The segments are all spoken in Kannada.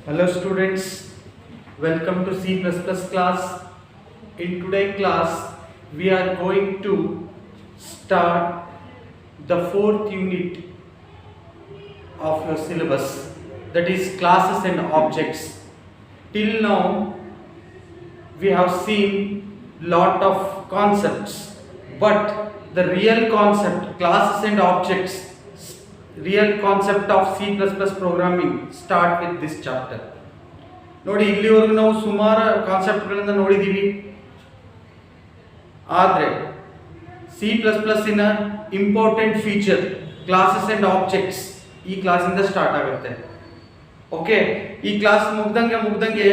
Hello students, welcome to C++ class. In today's class, we are going to start the fourth unit of your syllabus, that is classes and objects. Till now, we have seen lot of concepts, but the real concept, classes and objects, real concept of C++ programming start with this chapter. ನೋಡಿ ಇಲ್ಲಿವರೆಗೂ ನಾವು ಸುಮಾರು ಕಾನ್ಸೆಪ್ಟ್ಗಳನ್ನು ನೋಡಿದ್ದೀವಿ. ಆದರೆ C++ನ important feature classes and objects ಈ ಕ್ಲಾಸಿಂದ ಸ್ಟಾರ್ಟ್ ಆಗುತ್ತೆ. ಓಕೆ, ಈ ಕ್ಲಾಸ್ ಮುಗ್ದಂಗೆ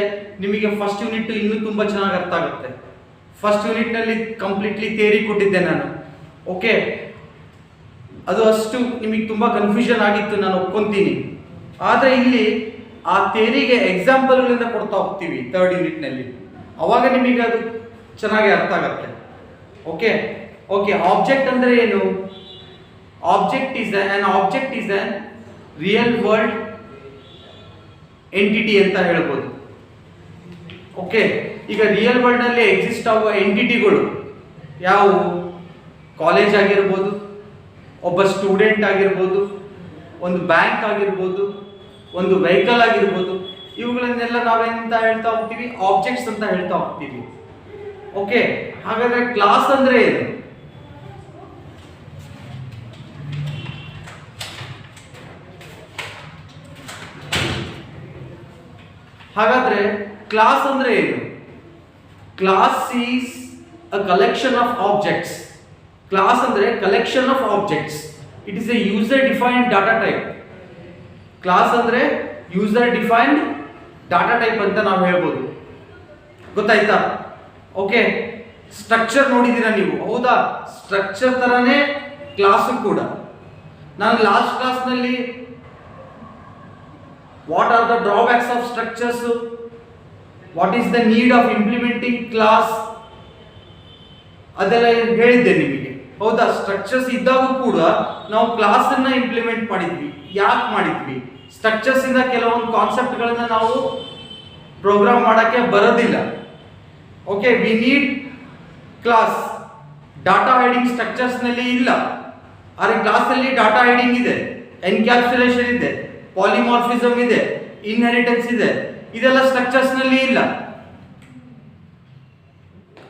ನಿಮಗೆ ಫಸ್ಟ್ ಯೂನಿಟ್ ಇನ್ನೂ ತುಂಬ ಚೆನ್ನಾಗಿ ಅರ್ಥ ಆಗುತ್ತೆ. ಫಸ್ಟ್ ಯೂನಿಟ್ನಲ್ಲಿ ಕಂಪ್ಲೀಟ್ಲಿ ಥಿಯರಿ ಕೊಟ್ಟಿದ್ದೆ ನಾನು. ಓಕೆ, ಅದು ಅಷ್ಟು ನಿಮಗೆ ತುಂಬ ಕನ್ಫ್ಯೂಷನ್ ಆಗಿತ್ತು, ನಾನು ಒಪ್ಕೊಂತೀನಿ. ಆದರೆ ಇಲ್ಲಿ ಆ ಥಿಯರಿಗೆ ಎಕ್ಸಾಂಪಲ್ಗಳಿಂದ ಕೊಡ್ತಾ ಹೋಗ್ತೀವಿ ಥರ್ಡ್ ಯೂನಿಟ್ನಲ್ಲಿ, ಅವಾಗ ನಿಮಗೆ ಅದು ಚೆನ್ನಾಗಿ ಅರ್ಥ ಆಗುತ್ತೆ. ಓಕೆ ಓಕೆ ಆಬ್ಜೆಕ್ಟ್ ಅಂದರೆ ಏನು? Object is on real world entity ಅಂತ ಹೇಳ್ಬೋದು. ಓಕೆ, ಈಗ ರಿಯಲ್ ವರ್ಲ್ಡ್ನಲ್ಲಿ ಎಕ್ಸಿಸ್ಟ್ ಆಗುವ ಎಂಟಿಟಿಗಳು ಯಾವುವು? ಕಾಲೇಜ್ ಆಗಿರ್ಬೋದು, ಒಬ್ಬ ಸ್ಟೂಡೆಂಟ್ ಆಗಿರ್ಬೋದು, ಒಂದು ಬ್ಯಾಂಕ್ ಆಗಿರ್ಬೋದು, ಒಂದು ವೆಹಿಕಲ್ ಆಗಿರ್ಬೋದು. ಇವುಗಳನ್ನೆಲ್ಲ ನಾವೇನಂತ ಹೇಳ್ತಾ ಹೋಗ್ತೀವಿ? ಆಬ್ಜೆಕ್ಟ್ಸ್ ಅಂತ ಹೇಳ್ತಾ ಹೋಗ್ತೀವಿ. ಓಕೆ, ಹಾಗಾದ್ರೆ ಕ್ಲಾಸ್ ಅಂದ್ರೆ ಏನು? ಹಾಗಾದ್ರೆ ಕ್ಲಾಸ್ ಅಂದ್ರೆ ಏನು? Class is a collection of objects. Class ಅಂದ್ರೆ collection of objects. It is a user defined data type. Class ಅಂದ್ರೆ ಯೂಸರ್ ಡಿಫೈನ್ಡ್ ಡಾಟಾ ಟೈಪ್ ಅಂತ ನಾವು ಹೇಳ್ಬೋದು. ಗೊತ್ತಾಯ್ತಾ? ಓಕೆ, ಸ್ಟ್ರಕ್ಚರ್ ನೋಡಿದ್ದೀರಾ ನೀವು, ಹೌದಾ? ಸ್ಟ್ರಕ್ಚರ್ ತರನೇ ಕ್ಲಾಸ್ ಕೂಡ. ನಾನು ಲಾಸ್ಟ್ ಕ್ಲಾಸ್ನಲ್ಲಿ what are the drawbacks of structures, what is the need of implementing class ಅದೆಲ್ಲ ಹೇಳಿದ್ದೆ ನಿಮಗೆ, ಹೌದಾ? ಸ್ಟ್ರಕ್ಚರ್ಸ್ ಇದ್ದಾಗ ಕೂಡ ನಾವು ಕ್ಲಾಸ್ ಅನ್ನ ಇಂಪ್ಲಿಮೆಂಟ್ ಮಾಡಿದ್ವಿ. ಯಾಕೆ ಮಾಡಿದ್ವಿ? ಸ್ಟ್ರಕ್ಚರ್ಸ್ ಇಂದ ಕೆಲವೊಂದು ಕಾನ್ಸೆಪ್ಟ್ಗಳನ್ನ ನಾವು ಪ್ರೋಗ್ರಾಮ್ ಮಾಡಕ್ಕೆ ಬರೋದಿಲ್ಲ. Okay, we need class. Data hiding structures ನಲ್ಲಿ ಇಲ್ಲ, ಆದರೆ ಕ್ಲಾಸ್ ಅಲ್ಲಿ ಡಾಟಾ ಹೈಡಿಂಗ್ ಇದೆ, ಎನ್ಕ್ಯಾಪ್ಸುಲೇಷನ್ ಇದೆ, ಪಾಲಿಮಾರ್ಫಿಸಮ್ ಇದೆ, ಇನ್ಹೆರಿಟೆನ್ಸ್ ಇದೆ. ಇದೆಲ್ಲ ಸ್ಟ್ರಕ್ಚರ್ಸ್ ನಲ್ಲಿ ಇಲ್ಲ.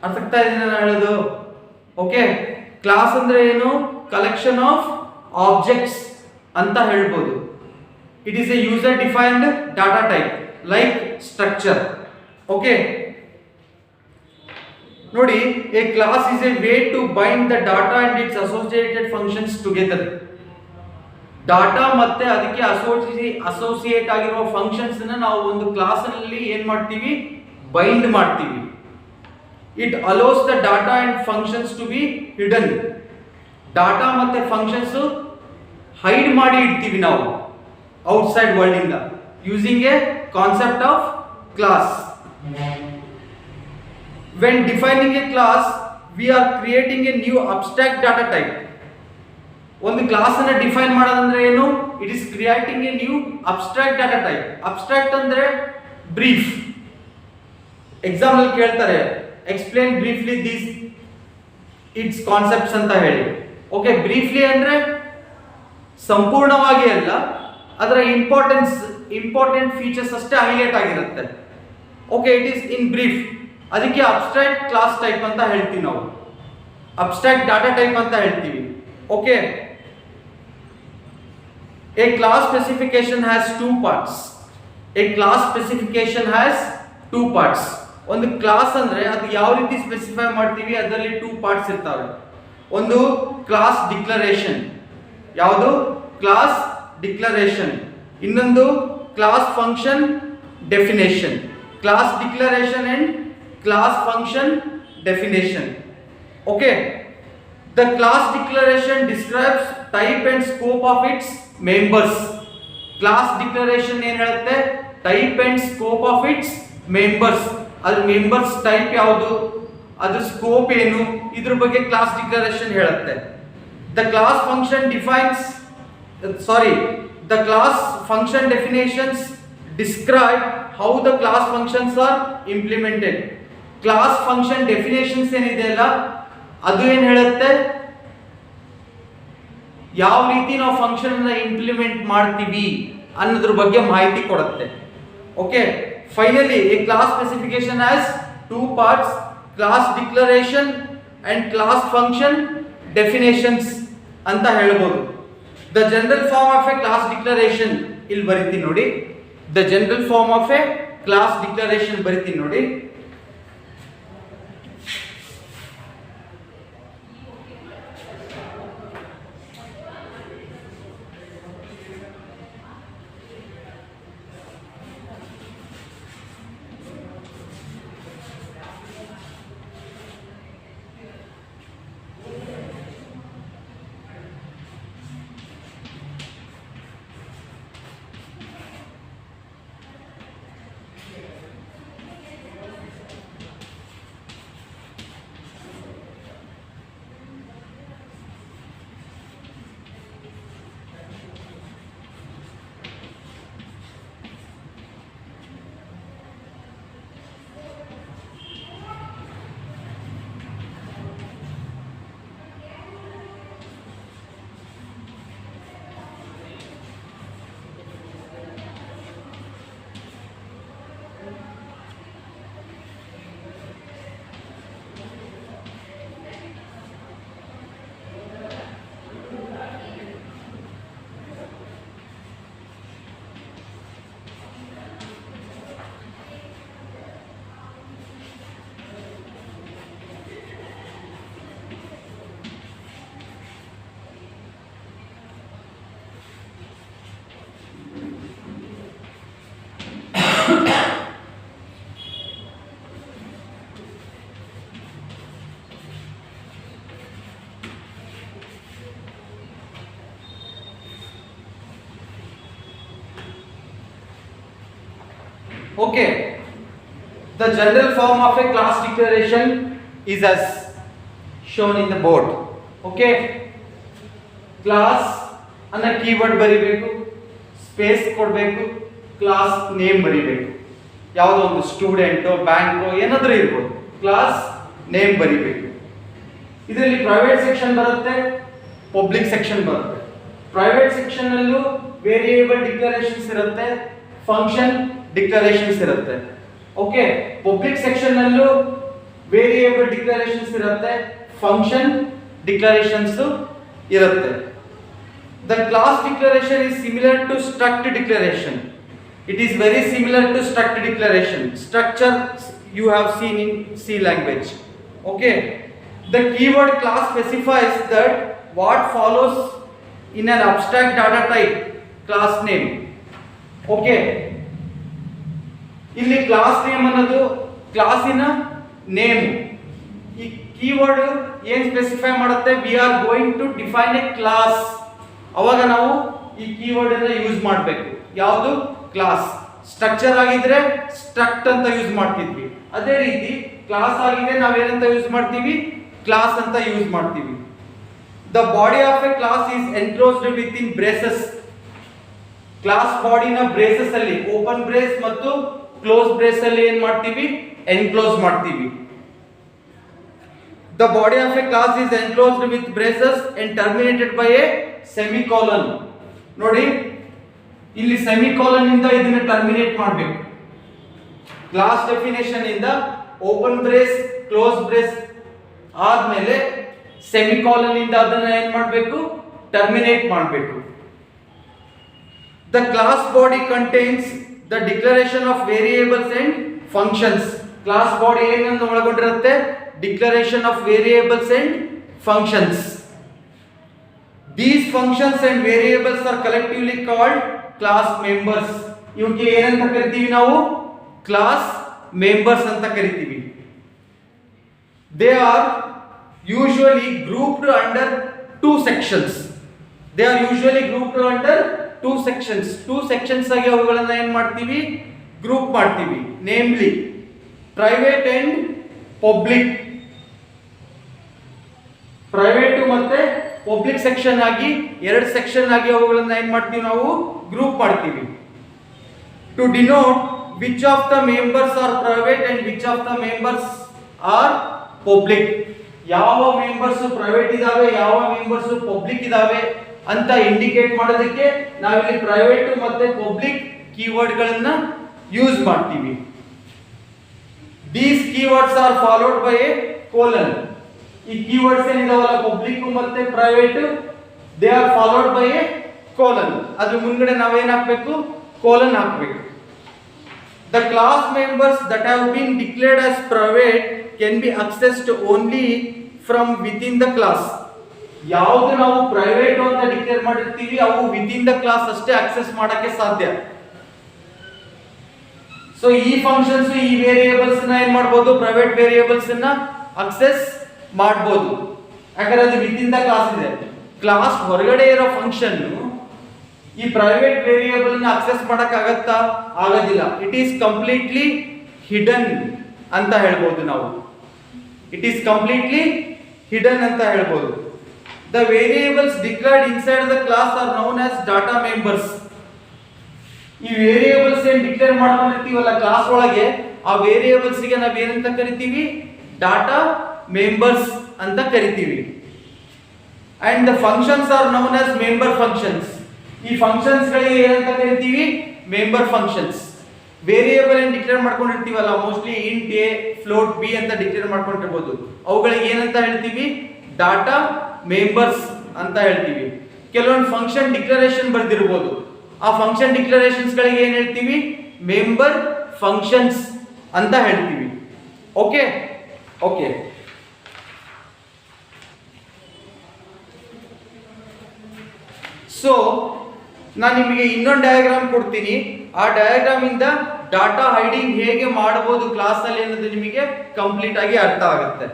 ಅರ್ಥ ಆಗ್ತಾ ಇದೆ ನಾನು ಹೇಳೋದು? ಓಕೆ, ಕ್ಲಾಸ್ ಅಂದ್ರೆ ಏನು? ಕಲೆಕ್ಷನ್ ಆಫ್ ಆಬ್ಜೆಕ್ಟ್ಸ್ ಅಂತ ಹೇಳ್ಬೋದು. It is a user defined data type like structure. Okay, ನೋಡಿ, a class is a way to bind the data and its associated functions together. Data ಮತ್ತೆ ಅದಕ್ಕೆ ಅಸೋಸಿಯೇಟ್ ಆಗಿರುವ ಫಂಕ್ಷನ್ಸ್ ನಾವು ಒಂದು ಕ್ಲಾಸ್ ನಲ್ಲಿ ಏನ್ ಮಾಡ್ತೀವಿ? ಬೈಂಡ್ ಮಾಡ್ತೀವಿ. It allows the data and functions to be hidden. Data ಮತ್ತೆ ಫಂಕ್ಷನ್ಸ್ ಹೈಡ್ ಮಾಡಿ ಇಡ್ತೀವಿ ನಾವು ಔಟ್ಸೈಡ್ ವರ್ಲ್ಡ್ ಇಂದ, using a concept of class. When defining a class, we are creating a new abstract data type. ಒಂದು ಕ್ಲಾಸ್ ಅನ್ನ ಡಿಫೈನ್ ಮಾಡೋದಂದ್ರೆ ಏನು? It is creating a new abstract data type. Abstract ಅಂದ್ರೆ ಬ್ರೀಫ್. ಎಕ್ಸಾಮ್ ಅಲ್ಲಿ ಕೇಳ್ತಾರೆ, explain briefly these its concepts ಅಂತ ಹೇಳಿ. ಓಕೆ, ಬ್ರೀಫ್ಲಿ ಅಂದ್ರೆ ಸಂಪೂರ್ಣವಾಗಿ ಅಲ್ಲ, ಅದರ ಇಂಪಾರ್ಟೆಂಟ್ ಫೀಚರ್ಸ್ ಅಷ್ಟೇ ಹೈಲೈಟ್ ಆಗಿರುತ್ತೆ. Okay, it is in brief. ಅದಕ್ಕೆ ಅಬ್ಸ್ಟ್ರಾಕ್ಟ್ ಕ್ಲಾಸ್ ಟೈಪ್ ಅಂತ ಹೇಳ್ತೀವಿ ನಾವು, ಅಬ್ಸ್ಟ್ರಾಕ್ಟ್ ಡಾಟಾ ಟೈಪ್ ಅಂತ ಹೇಳ್ತೀವಿ. Okay, A class specification has two parts. A class specification has two parts. ಒಂದು ಕ್ಲಾಸ್ ಅಂದ್ರೆ ಅದು ಯಾವ ರೀತಿ ಸ್ಪೆಸಿಫೈ ಮಾಡ್ತೀವಿ, ಅದರಲ್ಲಿ ಟೂ ಪಾರ್ಟ್ಸ್ ಇರ್ತವೆ. ಒಂದು ಕ್ಲಾಸ್ ಡಿಕ್ಲರೇಷನ್. ಯಾವುದು? Class declaration. ಇನ್ನೊಂದು class function definition. Class declaration and class function definition. Okay, the class declaration describes type and scope of its members. Class declaration ಏನ್ ಹೇಳುತ್ತೆ? Type and scope of its members. ಅದ್ರ ಮೆಂಬರ್ಸ್ ಟೈಪ್ ಯಾವುದು, ಅದ್ರ ಸ್ಕೋಪ್ ಏನು, ಇದ್ರ ಬಗ್ಗೆ ಕ್ಲಾಸ್ ಡಿಕ್ಲರೇಷನ್ ಹೇಳುತ್ತೆ. The class function defines the class function definitions describe how the class functions are implemented. Class function definitions ಏನಿದೆಯಲ್ಲ ಅದು ಏನು ಹೇಳುತ್ತೆ, ಯಾವ ರೀತಿ ನಾವು ಫಂಕ್ಷನ್ ಅನ್ನು ಇಂಪ್ಲಿಮೆಂಟ್ ಮಾಡ್ತೀವಿ ಅನ್ನೋದ್ರ ಬಗ್ಗೆ ಮಾಹಿತಿ ಕೊಡುತ್ತೆ. Okay, finally a class specification has two parts, class declaration and class function definitions ಅಂತ ಹೇಳ್ಬೋದು. The general form of a class declaration ಇಲ್ಲಿ ಬರಿತೀನಿ ನೋಡಿ. The general form of a class declaration ಬರಿತೀನಿ ನೋಡಿ. Okay, the general form of a class declaration is as shown in the board. Okay, class ಅನ್ನ ಕೀವರ್ಡ್ ಬರಿಬೇಕು, ಸ್ಪೇಸ್ ಕೊಡಬೇಕು, ಕ್ಲಾಸ್ ನೇಮ್ ಬರಿಬೇಕು. ಯಾವುದೋ ಒಂದು ಸ್ಟೂಡೆಂಟೋ ಬ್ಯಾಂಕೋ ಏನಾದರೂ ಇರ್ಬೋದು, ಕ್ಲಾಸ್ ನೇಮ್ ಬರಿಬೇಕು. ಇದರಲ್ಲಿ ಪ್ರೈವೇಟ್ ಸೆಕ್ಷನ್ ಬರುತ್ತೆ, ಪಬ್ಲಿಕ್ ಸೆಕ್ಷನ್ ಬರುತ್ತೆ. ಪ್ರೈವೇಟ್ ಸೆಕ್ಷನ್ ಅಲ್ಲೂ ವೇರಿಯೇಬಲ್ ಡಿಕ್ಲರೇಷನ್ಸ್ ಇರುತ್ತೆ, ಫಂಕ್ಷನ್ ಡಿಕ್ಲರೇಷನ್ಸ್ ಇರುತ್ತೆ. ಓಕೆ, ಪಬ್ಲಿಕ್ ಸೆಕ್ಷನ್ ಅಲ್ಲೂ ವೇರಿಯೇಬಲ್ ಡಿಕ್ಲರೇಷನ್ಸ್ ಇರುತ್ತೆ, ಫಂಕ್ಷನ್ ಡಿಕ್ಲರೇಷನ್ಸ್ ಇರುತ್ತೆ. The class declaration is similar to struct declaration. It is very similar to struct declaration. Structure you have seen in C language. Okay, the keyword class specifies that what follows in an abstract data type class name. Okay, ಇಲ್ಲಿ ಕ್ಲಾಸ್ ನೇಮ್ ಅನ್ನೋದು ಕ್ಲಾಸಿನ ನೇಮ್. ಈ ಕೀವರ್ಡ್ ಏನು ಸ್ಪೆಸಿಫೈ ಮಾಡುತ್ತೆ, we are going to define a class. ಅವಾಗ ನಾವು ಈ ಕೀವರ್ಡ್ ಅನ್ನ ಯೂಸ್ ಮಾಡಬೇಕು. ಯಾವುದು? ಕ್ಲಾಸ್. ಸ್ಟ್ರಕ್ಚರ್ ಆಗಿದ್ರೆ ಸ್ಟ್ರಕ್ಟ್ ಅಂತ ಯೂಸ್ ಮಾಡ್ತಿದ್ವಿ, ಅದೇ ರೀತಿ ಕ್ಲಾಸ್ ಆಗಿದೆ ನಾವೇನಂತ ಯೂಸ್ ಮಾಡ್ತೀವಿ, ಕ್ಲಾಸ್ ಅಂತ ಯೂಸ್ ಮಾಡ್ತೀವಿ. The body of a class is enclosed with in braces. Class ಬಾಡಿನ ಬ್ರೇಸಸ್ ಅಲ್ಲಿ, ಓಪನ್ ಬ್ರೇಸ್ ಮತ್ತು ಕ್ಲೋಸ್ ಬ್ರೇಸ್ ಅಲ್ಲಿ ಏನ್ ಮಾಡ್ತೀವಿ, ಎನ್ಕ್ಲೋಸ್ ಮಾಡ್ತೀವಿ. The body of a class is enclosed with braces and terminated by a semicolon. ನೋಡಿ, ಇಲ್ಲಿ ಸೆಮಿಕಾಲನ್ ಇಂದ ಇದನ್ನ ಟರ್ಮಿನೇಟ್ ಮಾಡಬೇಕು. ಕ್ಲಾಸ್ ಡೆಫಿನೇಷನ್ ಇಂದ ಓಪನ್ ಬ್ರೇಸ್, ಕ್ಲೋಸ್ ಬ್ರೇಸ್ ಆದ್ಮೇಲೆ ಸೆಮಿಕಾಲನ್ ಇಂದ ಅದನ್ನ ಏನ್ ಮಾಡಬೇಕು, ಟರ್ಮಿನೇಟ್ ಮಾಡಬೇಕು. The class body contains the declaration of variables and functions. Class body ಏನನ್ನು ಒಳಗೊಂಡಿರುತ್ತೆ, declaration of variables and functions. These functions and variables are collectively called class members. ಇವಕ್ಕೆ ಏನಂತ ಕರಿತೀವಿ ನಾವು, ಕ್ಲಾಸ್ ಮೆಂಬರ್ಸ್ ಅಂತ ಕರಿತೀವಿ. They are usually grouped under two sections. They are usually grouped under two sections. Two sections ಆಗಿ ಅವುಗಳನ್ನ ಏನು ಮಾಡ್ತೀವಿ, ಗ್ರೂಪ್ ಮಾಡ್ತೀವಿ. Namely private and public. Private ಮತ್ತೆ ಪಬ್ಲಿಕ್ ಸೆಕ್ಷನ್ ಆಗಿ ಎರಡು ಸೆಕ್ಷನ್ ಆಗಿ ಅವುಗಳನ್ನ ಏನ್ ಮಾಡ್ತೀವಿ ನಾವು, ಗ್ರೂಪ್ ಮಾಡ್ತೀವಿ. to denote which of the members are private and which of the members are public. ಯಾವ ಮೆಂಬರ್ಸ್ ಪ್ರೈವೇಟ್ ಇದಾವೆ, ಯಾವ ಮೆಂಬರ್ಸ್ ಪಬ್ಲಿಕ್ ಇದಾವೆ ಅಂತ ಇಂಡಿಕೇಟ್ ಮಾಡೋದಕ್ಕೆ ನಾವಿಲ್ಲಿ ಪ್ರೈವೇಟ್ ಮತ್ತೆ ಪಬ್ಲಿಕ್ ಕೀವರ್ಡ್ ಗಳನ್ನ ಯೂಸ್ ಮಾಡ್ತೀವಿ. These keywords are followed by a colon. ಈ ಕೀವರ್ಡ್ಸ್ ಏನಿದಾವಲ್ಲ ಪಬ್ಲಿಕ್ ಮತ್ತೆ private, they are followed by A colon. ಅದ್ರ ಮುಂದ್ಗಡೆ ನಾವೇನ್ ಹಾಕ್ಬೇಕು, colon ಹಾಕ್ಬೇಕು. The class members that have been declared as private can be accessed only from within the class. ಯಾವುದು ನಾವು ಪ್ರೈವೇಟ್ ಅಂತ ಡಿಕ್ಲೇರ್ ಮಾಡಿರ್ತೀವಿ ಅವು ವಿತಿನ್ ದ ಕ್ಲಾಸ್ ಅಷ್ಟೇ ಆಕ್ಸೆಸ್ ಮಾಡಕ್ಕೆ ಸಾಧ್ಯ. ಸೊ ಈ ಫಂಕ್ಷನ್ಸ್, ಈ ವೇರಿಯೇಬಲ್ಸ್ ನ ಏನ್ ಮಾಡಬಹುದು, ಪ್ರೈವೇಟ್ ವೇರಿಯೇಬಲ್ಸ್ ನ ಆಕ್ಸೆಸ್ ಮಾಡಬಹುದು, ಯಾಕಂದ್ರೆ ಅದು ವಿತಿನ್ ದ ಕ್ಲಾಸ್ ಇದೆ. ಕ್ಲಾಸ್ ಹೊರಗಡೆ ಇರೋ ಫಂಕ್ಷನ್ ಈ ಪ್ರೈವೇಟ್ ವೇರಿಯೇಬಲ್ ನ ಆಕ್ಸೆಸ್ ಮಾಡಕ್ ಆಗತ್ತಾ, ಆಗೋದಿಲ್ಲ. ಇಟ್ ಈಸ್ ಕಂಪ್ಲೀಟ್ಲಿ ಹಿಡನ್ ಅಂತ ಹೇಳ್ಬೋದು ನಾವು. ಇಟ್ ಈಸ್ ಕಂಪ್ಲೀಟ್ಲಿ ಹಿಡನ್ ಅಂತ ಹೇಳ್ಬೋದು. The variables declared inside the class are known as data members. ಈ ವೇರಿಯೇಬಲ್ಸ್ ಏನ್ ಡಿಕ್ಲೇರ್ ಮಾಡ್ಕೊಂಡಿರ್ತೀವಲ್ಲ ಕ್ಲಾಸ್ ಒಳಗೆ, ಆ ವೇರಿಯೇಬಲ್ಸ್ ಗೆ ನಾವ್ ಏನಂತ ಕರಿತೀವಿ, ಡಾಟಾ ಮೆಂಬರ್ಸ್ ಅಂತ ಕರಿತೀವಿ. And the functions are known as member functions. ಈ ಫಂಕ್ಷನ್ಸ್ ಗಳಿಗೆ ಏನಂತ ಕರಿತೀವಿ, ಮೆಂಬರ್ ಫಂಕ್ಷನ್ಸ್. ವೇರಿಯೇಬಲ್ ಏನ್ ಡಿಕ್ಲೇರ್ ಮಾಡ್ಕೊಂಡಿರ್ತೀವಲ್ಲ, mostly int a, float b ಅಂತ ಡಿಕ್ಲೇರ್ ಮಾಡ್ಕೊಂಡಿರ್ಬೋದು, ಅವುಗಳಿಗೆ ಏನಂತ ಹೇಳ್ತೀವಿ, ಡಾಟಾ ಮೆಂಬರ್ಸ್ ಅಂತ ಹೇಳ್ತೀವಿ. ಕೆಲವೊಂದು ಫಂಕ್ಷನ್ ಡಿಕ್ಲರೇಷನ್ ಬರ್ದಿರ್ಬೋದು, ಆ ಫಂಕ್ಷನ್ ಡಿಕ್ಲರೇಷನ್ಸ್ ಗಳಿಗೆ ಏನ್ ಹೇಳ್ತೀವಿ, ಮೆಂಬರ್ ಫಂಕ್ಷನ್ಸ್ ಅಂತ ಹೇಳ್ತೀವಿ. ಓಕೆ ಓಕೆ ಸೊ ನಾನು ನಿಮಗೆ ಇನ್ನೊಂದು ಡಯಾಗ್ರಾಮ್ ಕೊಡ್ತೀನಿ. ಆ ಡಯಾಗ್ರಾಮ್ ಇಂದ ಡಾಟಾ ಹೈಡಿಂಗ್ ಹೇಗೆ ಮಾಡಬಹುದು ಕ್ಲಾಸ್ ಅಲ್ಲಿ ಅನ್ನೋದು ನಿಮಗೆ ಕಂಪ್ಲೀಟ್ ಆಗಿ ಅರ್ಥ ಆಗುತ್ತೆ.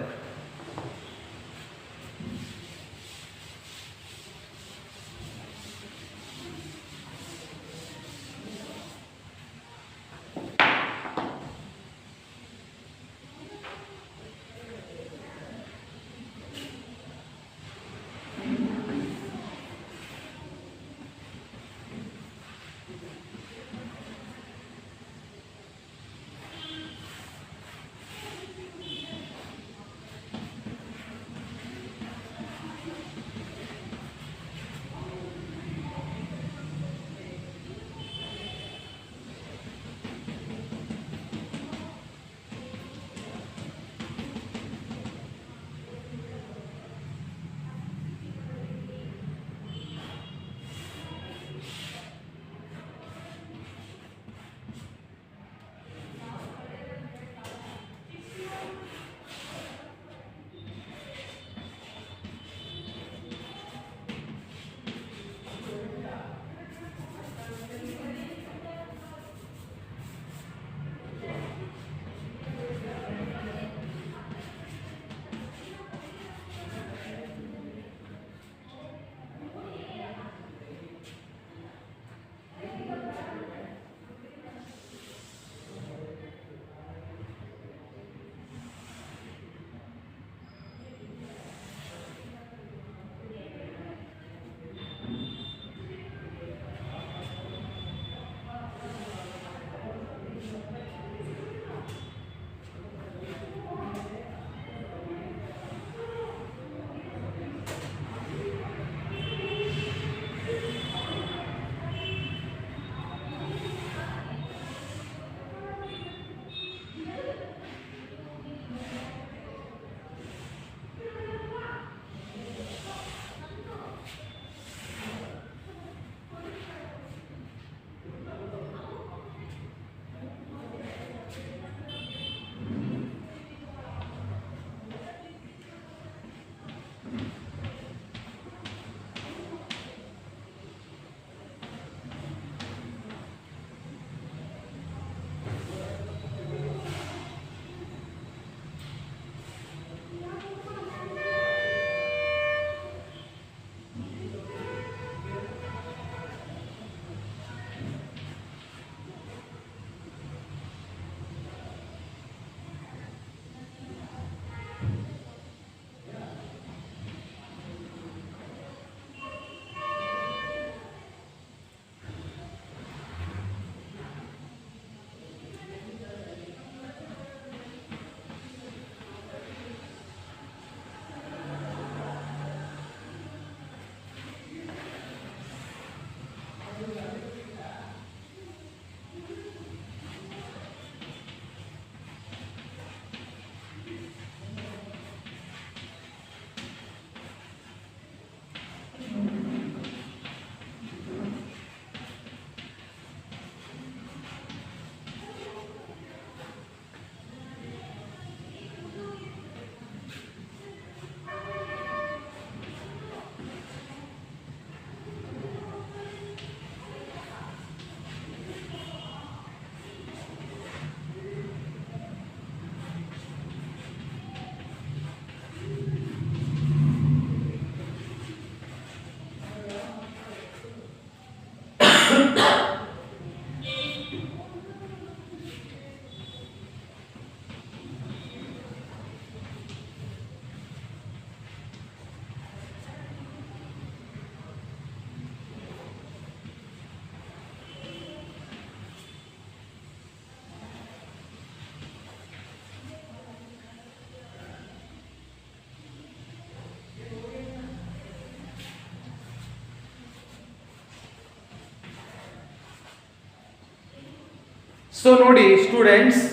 ಸೊ ನೋಡಿ ಸ್ಟೂಡೆಂಟ್ಸ್,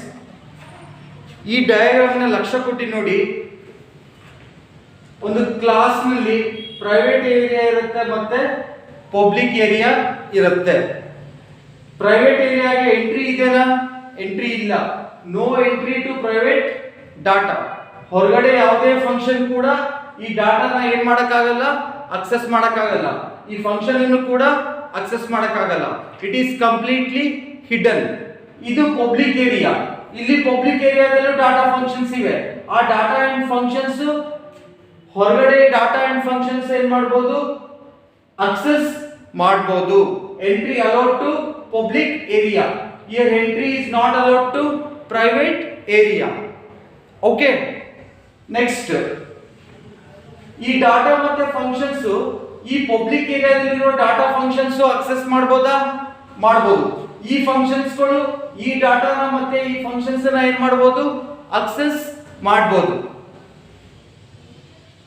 ಈ ಡಯಾಗ್ರಾಮ್ನ ಲಕ್ಷ್ಯ ಕೊಟ್ಟು ನೋಡಿ. ಒಂದು ಕ್ಲಾಸ್ನಲ್ಲಿ ಪ್ರೈವೇಟ್ ಏರಿಯಾ ಇರುತ್ತೆ ಮತ್ತೆ ಪಬ್ಲಿಕ್ ಏರಿಯಾ ಇರುತ್ತೆ. ಪ್ರೈವೇಟ್ ಏರಿಯಾಗೆ ಎಂಟ್ರಿ ಇದೆನಾ? ಎಂಟ್ರಿ ಇಲ್ಲ. No entry to private data. ಹೊರಗಡೆ ಯಾವುದೇ ಫಂಕ್ಷನ್ ಕೂಡ ಈ ಡಾಟಾನ ಏನ್ ಮಾಡಕ್ಕಾಗಲ್ಲ, ಅಕ್ಸೆಸ್ ಮಾಡಕ್ಕಾಗಲ್ಲ. ಈ ಫಂಕ್ಷನ್ ಅನ್ನು ಕೂಡ ಅಕ್ಸೆಸ್ ಮಾಡಕ್ಕಾಗಲ್ಲ. It is completely hidden. ಇದು ಪಬ್ಲಿಕ್ ಏರಿಯಾ. ಇಲ್ಲಿ ಪಬ್ಲಿಕ್ ಏರಿಯಾದಲ್ಲೂ ಡಾಟಾ ಫಂಕ್ಷನ್ಸ್ ಇವೆ. ಆ ಡಾಟಾ ಅಂಡ್ ಫಂಕ್ಷನ್ಸ್ ಹೊರಗಡೆ ಡಾಟಾ ಅಂಡ್ ಫಂಕ್ಷನ್ಸ್ ಏನ್ ಮಾಡಬಹುದು, ಅಕ್ಸೆಸ್ ಮಾಡಬಹುದು. Entry allowed to public area. Here entry is not allowed to private area. Okay, next, ಈ ಡಾಟಾ ಮತ್ತೆ ಫಂಕ್ಷನ್ಸ್ ಈ ಪಬ್ಲಿಕ್ ಏರಿಯಾದಲ್ಲಿರೋ ಡಾಟಾ ಫಂಕ್ಷನ್ಸ್ ಅಕ್ಸೆಸ್ ಮಾಡಬಹುದಾ? ಮಾಡಬಹುದು. ಈ ಫಂಕ್ಷನ್ಸ್ಗಳು ಈ ಡಾಟಾನ ಮತ್ತೆ ಈ ಫಂಕ್ಷನ್ಸ್ ಅನ್ನ ಏನ್ ಮಾಡಬಹುದು, ಅಕ್ಸೆಸ್ ಮಾಡಬಹುದು.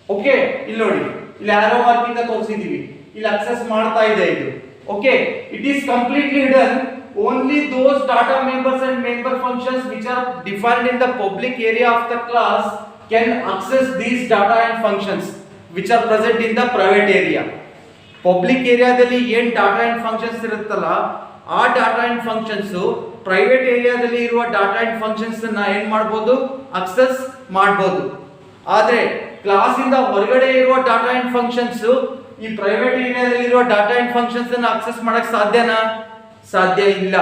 ಓಕೆ, ಇಲ್ಲಿ ನೋಡಿ, ಇಲ್ಲಿ ಆರೋ ಮಾರ್ಕ್ ಇಂದ ತೋರಿಸಿದೀವಿ. ಇಲ್ಲಿ ಅಕ್ಸೆಸ್ ಮಾಡ್ತಾ ಇದೆ ಇದು. Okay, it is completely hidden. Only those data members and member functions which are defined in the public area of the class can access these data and functions which are present in the private area. Public area ದಲ್ಲಿ ಏನು data and functions ಇರುತ್ತಲ್ಲ, ಆ data and functions private area ದಲ್ಲಿ ಇರುವ data and functions ಅನ್ನ ಏನು ಮಾಡಬಹುದು, access ಮಾಡಬಹುದು. ಆದರೆ ಕ್ಲಾಸ್ ಇಂದ ಹೊರಗಡೆ ಇರುವ data and functions ಈ ಪ್ರೈವೇಟ್ ಏರಿಯಾದಲ್ಲಿ ಇರುವ data and functions ಅನ್ನು access ಮಾಡಕ್ಕೆ ಸಾಧ್ಯನಾ? ಸಾಧ್ಯ ಇಲ್ಲ.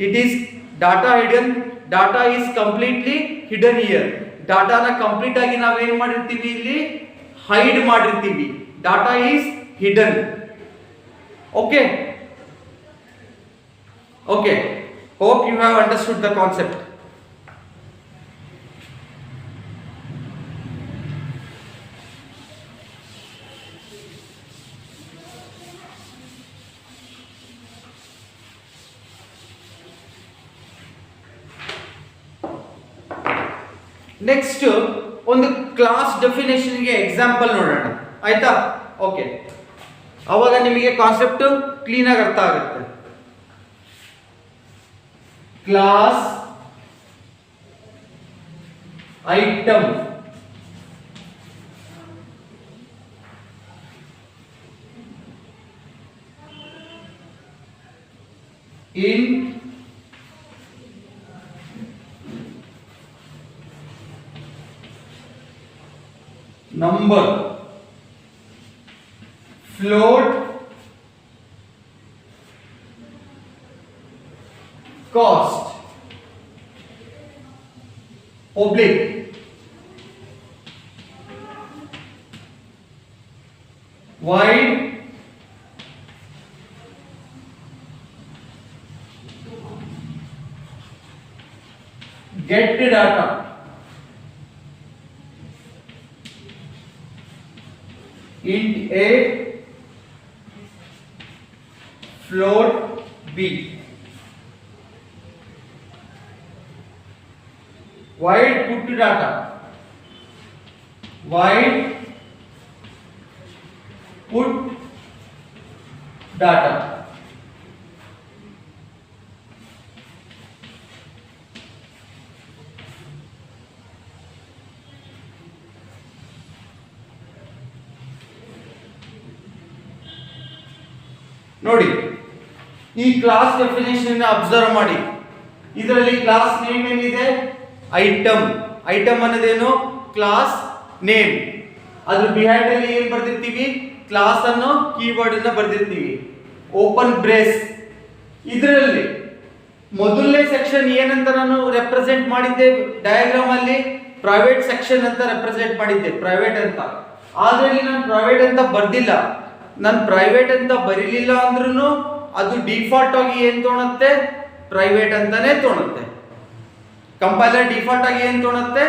It is data hidden. Data is completely hidden here. ಡಾಟಾನ ಕಂಪ್ಲೀಟ್ ಆಗಿ ನಾವೇನ್ ಮಾಡಿರ್ತೀವಿ, ಇಲ್ಲಿ ಹೈಡ್ ಮಾಡಿರ್ತೀವಿ. Data is hidden. Okay, okay, hope you have understood the concept. Next ಒಂದು ಕ್ಲಾಸ್ ಡೆಫಿನೇಷನ್ ಗೆ ಎಕ್ಸಾಂಪಲ್ ನೋಡೋಣ, ಆಯ್ತಾ? ಓಕೆ, ಅವಾಗ ನಿಮಗೆ ಕಾನ್ಸೆಪ್ಟ್ ಕ್ಲೀನ್ ಆಗಿ ಅರ್ಥ ಆಗುತ್ತೆ. Class item in number, float, cost, public, wide, get the data, int a, float b. Wide put data, wide put data. ನೋಡಿ, ಈ ಕ್ಲಾಸ್ ಡೆಫಿನೇಷನ್ ಅಬ್ಸರ್ವ್ ಮಾಡಿ. ಇದರಲ್ಲಿ ಕ್ಲಾಸ್ ನೇಮ್ ಏನಿದೆ, ಐಟಮ್. ಐಟಮ್ ಅನ್ನೋದೇನು, ಕ್ಲಾಸ್ ನೇಮ್. ಅದ್ರ ಬಿಹೈಂಡ್ ಅಲ್ಲಿ ಏನ್ ಬರ್ದಿರ್ತೀವಿ, ಕ್ಲಾಸ್ ಅನ್ನೋ ಕೀವರ್ಡ್ ಅನ್ನ ಬರ್ದಿರ್ತೀವಿ. Open brace. ಇದರಲ್ಲಿ ಮೊದಲನೇ ಸೆಕ್ಷನ್ ಏನಂತ ನಾನು ರೆಪ್ರೆಸೆಂಟ್ ಮಾಡಿದ್ದೆ ಡಯಾಗ್ರಾಮ್ ಅಲ್ಲಿ, ಪ್ರೈವೇಟ್ ಸೆಕ್ಷನ್ ಅಂತ ರೆಪ್ರೆಸೆಂಟ್ ಮಾಡಿದ್ದೆ, ಪ್ರೈವೇಟ್ ಅಂತ. ಆದ್ರೆ ಇಲ್ಲಿ ನಾನು ಪ್ರೈವೇಟ್ ಅಂತ ಬರ್ದಿಲ್ಲ. ನಾನು ಪ್ರೈವೇಟ್ ಅಂತ ಬರೀಲಿಲ್ಲ ಅಂದ್ರೂ ಅದು ಡಿಫಾಲ್ಟ್ ಆಗಿ ಏನ್ ತೋಣುತ್ತೆ, ಪ್ರೈವೇಟ್ ಅಂತಾನೆ ತೋಣುತ್ತೆ. ಕಂಪೈಲರ್ ಡಿಫಾಲ್ಟ್ ಆಗಿ ಏನ್ ತೋಣುತ್ತೆ,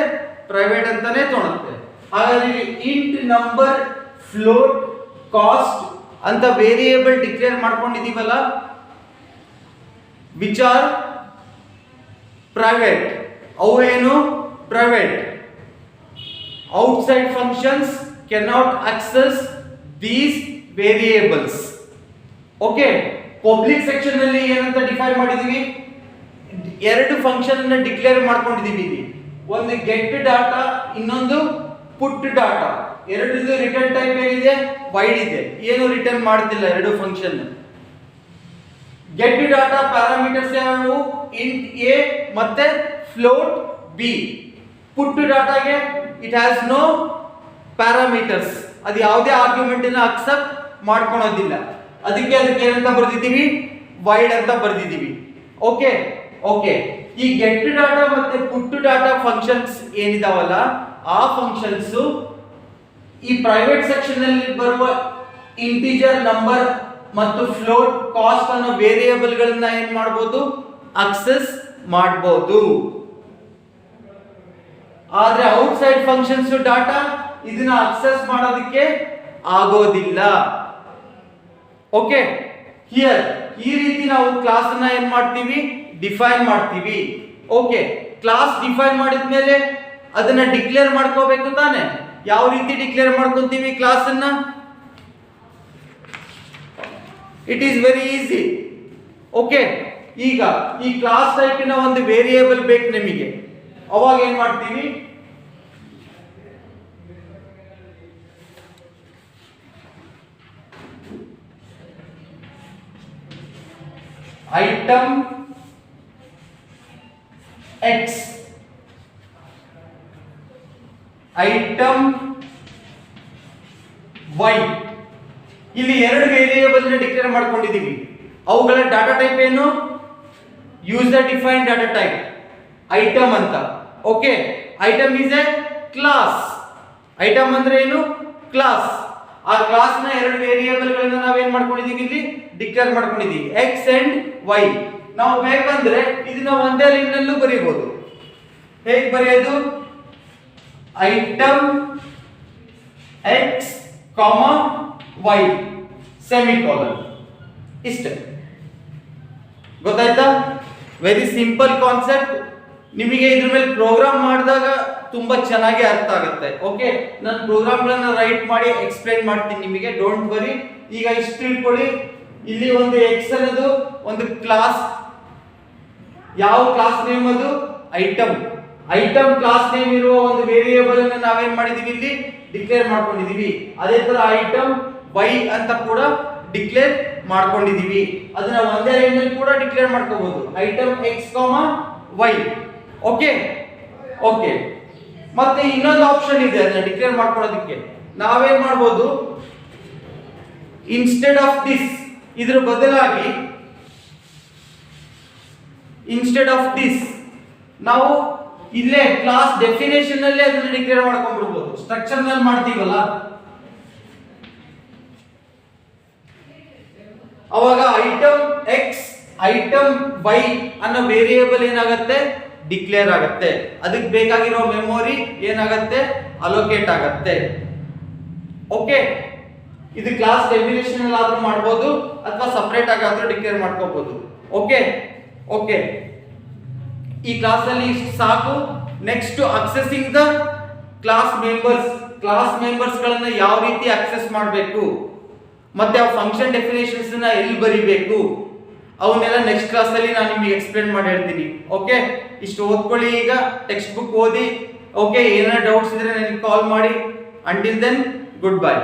ಪ್ರೈವೇಟ್ ಅಂತಾನೆ ತೋಣುತ್ತೆ. ಹಾಗಾಗಿ ಇಂಟ್ ನಂಬರ್, ಫ್ಲೋಟ್, ಕಾಸ್ಟ್ ಅಂತ ವೇರಿಯೇಬಲ್ ಡಿಕ್ಲೇರ್ ಮಾಡ್ಕೊಂಡಿದೀವಲ್ಲ, ವಿಚ್ ಆರ್ ಪ್ರೈವೇಟ್. ಅವು ಏನು, private. Outside functions cannot access these variables. Okay, public section ಅಲ್ಲಿ ಏನಂತ ಡಿಫೈನ್ ಮಾಡಿದೀವಿ, ಎರಡು ಫಂಕ್ಷನ್ ಅನ್ನ ಡಿಕ್ಲೇರ್ ಮಾಡ್ಕೊಂಡಿದೀವಿ ಇಲ್ಲಿ. ಒಂದು ಗೆಟ್ ಡಾಟಾ, ಇನ್ನೊಂದು ಪುಟ್ ಡಾಟಾ. ಎರಡರದ್ದು ರಿಟರ್ನ್ ಟೈಪ್ ಏನಿದೆ, ವೈಡ್ ಇದೆ. ಏನು ರಿಟರ್ನ್ ಮಾಡ್ತಿಲ್ಲ ಎರಡು ಫಂಕ್ಷನ್. ಗೆಟ್ ಡಾಟಾ ಪ್ಯಾರಾಮೀಟರ್ಸ್ ಯಾವು, ಇಂಟ್ ಎ ಮತ್ತೆ ಫ್ಲೋಟ್ ಬಿ. ಪುಟ್ ಡಾಟಾಗೆ ಇಟ್ ಹ್ಯಾಸ್ ನೋ ಪ್ಯಾರಾಮೀಟರ್ಸ್, ಅದು ಯಾವುದೇ ಆರ್ಗ್ಯುಮೆಂಟ್ ಅನ್ನ ಅಕ್ಸೆಪ್ಟ್ ಮಾಡ್ಕೊಳೋದಿಲ್ಲ. ಅದಕ್ಕೆ ಏನಂತ ಬರ್ದಿದ್ದೀವಿ, ವೈಡ್ ಅಂತ ಬರ್ದಿದ್ದೀವಿ. ಓಕೆ ಓಕೆ ಈ ಗೆಟ್ ಡಾಟಾ ಮತ್ತೆ ಪುಟ್ ಡಾಟಾ ಫಂಕ್ಷನ್ಸ್ ಏನಿದಾವಲ್ಲ, ಆ ಫಂಕ್ಷನ್ಸ್ ಈ ಪ್ರೈವೇಟ್ ಸೆಕ್ಷನ್ ಅಲ್ಲಿ ಬರುವ ಇಂಟಿಜರ್ ನಂಬರ್ ಮತ್ತು ಫ್ಲೋಟ್ ಕಾಸ್ಟ್ ಅನ್ನೋ ವೇರಿಯೇಬಲ್ ಗಳನ್ನ ಏನ್ ಮಾಡಬಹುದು, ಅಕ್ಸೆಸ್ ಮಾಡಬಹುದು. ಆದ್ರೆ ಔಟ್ಸೈಡ್ ಫಂಕ್ಷನ್ಸ್ ಡಾಟಾ ಇದನ್ನ ಅಕ್ಸೆಸ್ ಮಾಡೋದಕ್ಕೆ ಆಗೋದಿಲ್ಲ. ಓಕೆ, ಹಿಯರ್ ಈ ರೀತಿ ನಾವು ಕ್ಲಾಸ್ ಅನ್ನ ಏನ್ ಮಾಡ್ತೀವಿ, ಡಿಫೈನ್ ಮಾಡ್ತೀವಿ. ಓಕೆ, ಕ್ಲಾಸ್ ಡಿಫೈನ್ ಮಾಡಿದ್ಮೇಲೆ ಅದನ್ನ ಡಿಕ್ಲೇರ್ ಮಾಡ್ಕೋಬೇಕು ತಾನೆ. ಯಾವ ರೀತಿ ಡಿಕ್ಲೇರ್ ಮಾಡ್ಕೊಂತೀವಿ ಕ್ಲಾಸ್ ಅನ್ನ? It is very easy. Okay, ಈಗ ಈ ಕ್ಲಾಸ್ ಟೈಪಿನ ಒಂದು ವೇರಿಯೇಬಲ್ ಬೇಕು ನಿಮಗೆ. ಅವಾಗ ಏನ್ ಮಾಡ್ತೀವಿ, ಐಟಮ್ ಎಕ್ಸ್, ಐಟಮ್ ವೈ. ಇಲ್ಲಿ ಎರಡು ವೇರಿಯೇಬಲ್ ಡಿಕ್ಲೇರ್ ಮಾಡ್ಕೊಂಡಿದ್ದೀವಿ. ಅವುಗಳ ಡಾಟಾ ಟೈಪ್ ಏನು, user defined data type item ಅಂತ. Okay, item is a class. Item ಅಂದ್ರೆ ಏನು, ಕ್ಲಾಸ್. ಆ ಕ್ಲಾಸ್ ನ ಎರಡು ವೇರಿಯೇಬಲ್ ಗಳನ್ನ ನಾವೇನ್ ಮಾಡ್ಕೊಂಡಿದೀವಿ, ಇಲ್ಲಿ ಡಿಕ್ಲೇರ್ ಮಾಡ್ಕೊಂಡಿದೀವಿ, ಎಕ್ಸ್ ಅಂಡ್ ವೈ. ನಾವು ಬೇಕಂದ್ರೆ ಇದನ್ನ ಒಂದೇ ಲೈನ್ ನಲ್ಲೂ ಬರೀಬಹುದು. ಹೇಗೆ ಬರೆಯೋದು, item X comma Y semicolon. ಇಷ್ಟೇ, ಗೊತ್ತಾಯ್ತಾ? Very simple concept. ನಿಮಗೆ ಇದ್ರ ಮೇಲೆ ಪ್ರೋಗ್ರಾಮ್ ಮಾಡಿದಾಗ ತುಂಬಾ ಚೆನ್ನಾಗಿ ಅರ್ಥ ಆಗುತ್ತೆ. ಓಕೆ, ನಾನು ಪ್ರೋಗ್ರಾಮ್ಗಳನ್ನ ರೈಟ್ ಮಾಡಿ ಎಕ್ಸ್ಪ್ಲೈನ್ ಮಾಡ್ತೀನಿ ನಿಮಗೆ, ಡೋಂಟ್ ವರಿ. ಈಗ ಇಷ್ಟು ತಿಳ್ಕೊಳ್ಳಿ, ಇಲ್ಲಿ ಒಂದು ಎಕ್ಸ್ ಅನ್ನೋದು ಒಂದು ಕ್ಲಾಸ್. ಯಾವ ಕ್ಲಾಸ್ ನೇಮ್ ಅದು, ಐಟಮ್. ಐಟಮ್ ಕ್ಲಾಸ್ ನೇಮ್ ಇರುವ ಒಂದು ವೇರಿಯೇಬಲ್ ಅನ್ನು ನಾವೇನ್ ಮಾಡಿದೀವಿ, ಇಲ್ಲಿ ಡಿಕ್ಲೇರ್ ಮಾಡ್ಕೊಂಡಿದೀವಿ. ಅದೇ ತರ ಐಟಮ್ ವೈ ಅಂತ ಕೂಡ ಡಿಕ್ಲೇರ್ ಮಾಡ್ಕೊಂಡಿದೀವಿ. ಅದನ್ನ ಒಂದೇ ಲೈನ್ ಅಲ್ಲಿ ಕೂಡ ಡಿಕ್ಲೇರ್ ಮಾಡ್ಕೋಬಹುದು, item X comma Y. Okay okay, ಮತ್ತೆ ಇನ್ನೊಂದು ಆಪ್ಷನ್ ಇದೆ ಅದನ್ನ ಡಿಕ್ಲೇರ್ ಮಾಡ್ಕೊಳ್ಳೋದಕ್ಕೆ. ನಾವೇನ್ ಮಾಡ್ಬೋದು, ಇನ್ಸ್ಟೆಡ್ ಆಫ್ ದಿಸ್, ಇದ್ರ ಬದಲಾಗಿ ಇನ್ಸ್ಟೆಡ್ ಆಫ್ ದಿಸ್ ನಾವು ಇಲ್ಲೇ ಕ್ಲಾಸ್ ಡೆಫಿನೇಷನ್ ಅಲ್ಲೇ ಅದನ್ನ ಡಿಕ್ಲೇರ್ ಮಾಡ್ಕೊಂಡ್ಬಿಡ್ಬೋದು. ಸ್ಟ್ರಕ್ಚರ್ ನಲ್ಲಿ ಮಾಡ್ತೀವಲ್ಲ, ಅವಾಗ ಐಟಮ್ ಎಕ್ಸ್ ಐಟಮ್ ವೈ ಅನ್ನೋ ವೇರಿಯೇಬಲ್ ಏನಾಗುತ್ತೆ, ಡಿಕ್ಲೇರ್ ಆಗುತ್ತೆ. ಅದಕ್ಕೆ ಬೇಕಾಗಿರೋ ಮೆಮೊರಿ ಏನಾಗುತ್ತೆ, ಅಲೋಕೇಟ್ ಆಗುತ್ತೆ. ಓಕೆ, ಇದು ಕ್ಲಾಸ್ ಡೆಫಿನೇಷನ್ ಅಲ್ಲಿ ಆದ್ರೂ ಮಾಡಬಹುದು ಅಥವಾ ಸಪರೇಟ್ ಆಗಿ ಆದ್ರೂ ಡಿಕ್ಲೇರ್ ಮಾಡ್ಕೋಬಹುದು. ಓಕೆ ಓಕೆ, ಈ ಕ್ಲಾಸ್ ಅಲ್ಲಿ ಇಷ್ಟು ಸಾಕು. Next ಅಕ್ಸೆಸಿಂಗ್ the class members. Class members ಗಳನ್ನ ಯಾವ ರೀತಿ ಅಕ್ಸೆಸ್ ಮಾಡಬೇಕು, ಮತ್ತೆ ಆ ಫಂಕ್ಷನ್ ಡೆಫಿನೇಷನ್ಸ್ ನ ಎಲ್ಲಿ ಬರಿಬೇಕು, ಅವನ್ನೆಲ್ಲ ನೆಕ್ಸ್ಟ್ ಕ್ಲಾಸ್ ಅಲ್ಲಿ ನಾನು ನಿಮಗೆ ಎಕ್ಸ್ಪ್ಲೇನ್ ಮಾಡಿ ಹೇಳ್ತೀನಿ. ಓಕೆ, ಇಷ್ಟು ಓದ್ಕೊಳ್ಳಿ. ಈಗ ಟೆಕ್ಸ್ಟ್ ಬುಕ್ ಓದಿ. ಓಕೆ, ಏನಾದ್ರು ಡೌಟ್ಸ್ ಇದ್ರೆ ನನಗೆ ಕಾಲ್ ಮಾಡಿ. Until then, good by.